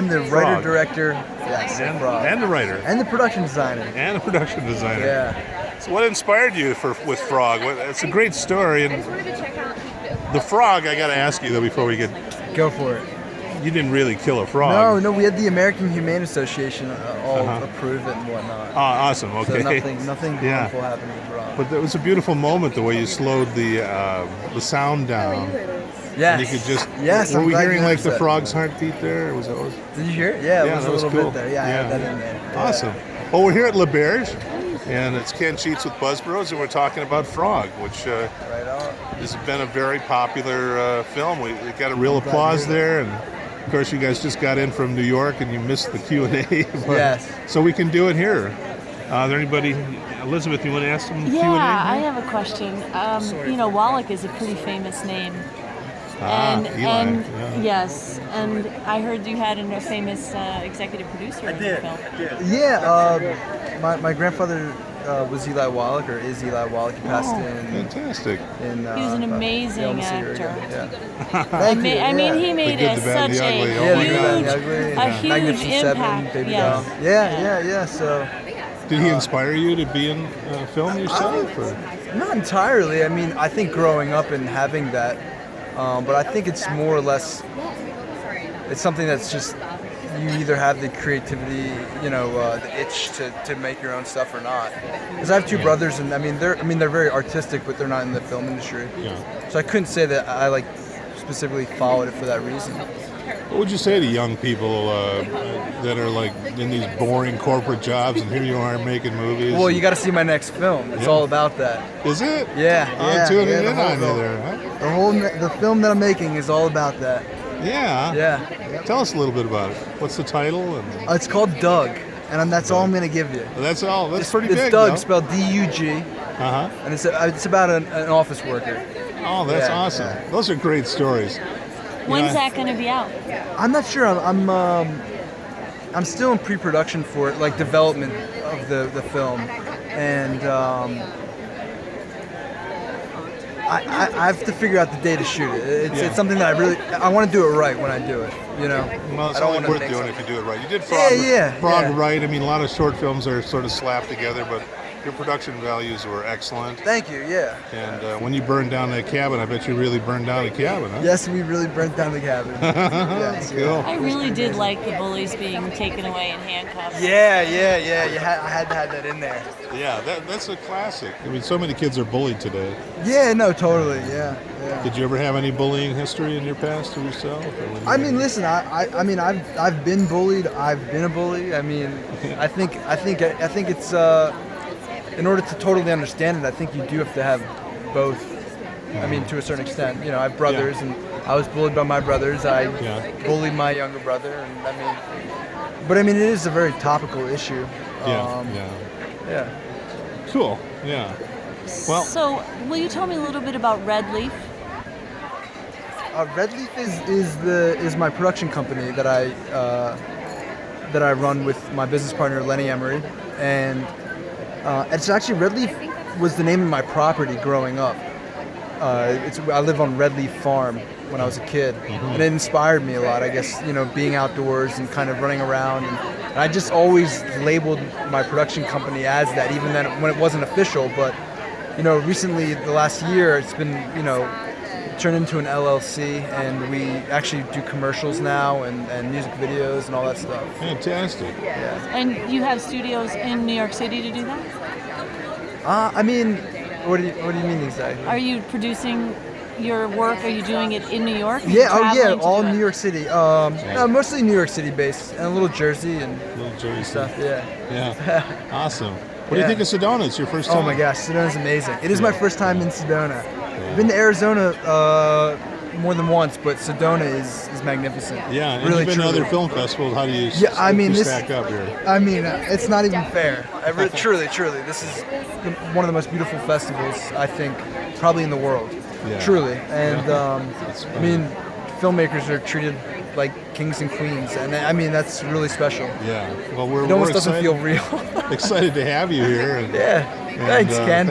I'm the writer, director, yes, and the writer. and the production designer. And a production designer. Yeah. So what inspired you with Frog? It's a great story. And the frog, I got to ask you, though, before we get... Go for it. You didn't really kill a frog. No, we had the American Humane Association all approve it and whatnot. Oh, awesome, okay. So nothing harmful happened with Frog. But it was a beautiful moment, the way you slowed the sound down. Yes. And you could just... Yes, Were I'm we glad hearing you like the noticed that. frog's heartbeat there? Was that... Did you hear it? Yeah, it was a that little cool. bit there. Yeah, I had that in there. Yeah. Awesome. Well, we're here at L'Auberge, and it's Ken Sheetz with Buzz Bros, and we're talking about Frog, which Right on. has been a very popular film. We got a real applause there, and of course you guys just got in from New York and you missed the Q&A. Yes. So we can do it here. Is there anybody, Elizabeth, you want to ask some Q&A? Yeah, I have a question. Wallach is a pretty famous name. Eli. Yes, and I heard you had a famous executive producer in the film. Yeah, my grandfather was Eli Wallach, or is Eli Wallach. He passed in. Fantastic. He was an amazing actor. Yeah. Thank you. I mean, he made The Good, the Bad, such the Ugly. a huge Magnificent impact. Seven, Baby Yes. Doll. Yeah. So. Did he inspire you to be in film yourself? Or? Not entirely. I mean, I think growing up and having that, but I think it's more or less, it's something that's just, you either have the creativity, the itch to make your own stuff or not. Because I have two brothers, and they're very artistic, but they're not in the film industry. Yeah. So I couldn't say that I specifically followed it for that reason. What would you say to young people that are like in these boring corporate jobs, and here you are making movies? Well, you got to see my next film. It's all about that. Is it? Yeah. I'm tuning in the on you whole- there, huh? The film that I'm making is all about that. Yeah. Yeah. Tell us a little bit about it. What's the title? And It's called Doug, and that's all I'm gonna give you. that's all. That's pretty It's big. Doug, though. spelled D-U-G, and it's about an office worker. Oh, that's Yeah, awesome. yeah. Those are great stories. When's that going to be out? I'm not sure. I'm still in pre-production for it, like development of the film, and I have to figure out the day to shoot it. It's something that I want to do it right when I do it. Well, it's I don't only wanna worth make doing something. if you do it right. You did Frog, Frog yeah. right. I mean, a lot of short films are sort of slapped together, but your production values were excellent. Thank you. Yeah. And when you burned down that cabin, I bet you really burned down the cabin, huh? Yes, we really burnt down the cabin. Yes, Cool. I really did like the bullies being taken away in handcuffs. Yeah. I had to have that in there. Yeah, that's a classic. I mean, so many kids are bullied today. Yeah, no, totally. Yeah. Did you ever have any bullying history in your past of yourself? I mean, listen. I've been bullied. I've been a bully. I mean, I think it's in order to totally understand it, I think you do have to have both. I mean, to a certain extent. I have brothers, and I was bullied by my brothers. I bullied my younger brother, and it is a very topical issue. Yeah. Cool. Yeah. Well, So, will you tell me a little bit about Red Leaf? Red Leaf is my production company that I run with my business partner Lenny Emery, and it's actually Red Leaf was the name of my property growing up. I live on Red Leaf Farm when I was a kid, and it inspired me a lot. I guess being outdoors and kind of running around, and I just always labeled my production company as that, even then when it wasn't official. But recently, the last year, it's been turned into an LLC, and we actually do commercials now and music videos and all that stuff. fantastic. Yeah. And you have studios in New York City to do that? What do you mean exactly? Are you producing your work? Are you doing it in New York? Are you Yeah, traveling to all do it? New York City. No, mostly New York City based, and a little Jersey and Little Jersey stuff. Yeah. Yeah. Awesome. What do you Yeah. think of Sedona? It's your first time. Oh my gosh, Sedona's amazing. It is my first time in Sedona. I've been to Arizona more than once, but Sedona is magnificent. Yeah, and really, you've been to truly. other film festivals. How do you stack up here? It's not even fair. Truly, this is one of the most beautiful festivals I think probably in the world. Yeah. Truly, and That's filmmakers are treated like kings and queens, and that's really special. Yeah. Well, we're It almost excited, doesn't feel real. excited to have you here. And, Yeah. Thanks, Ken.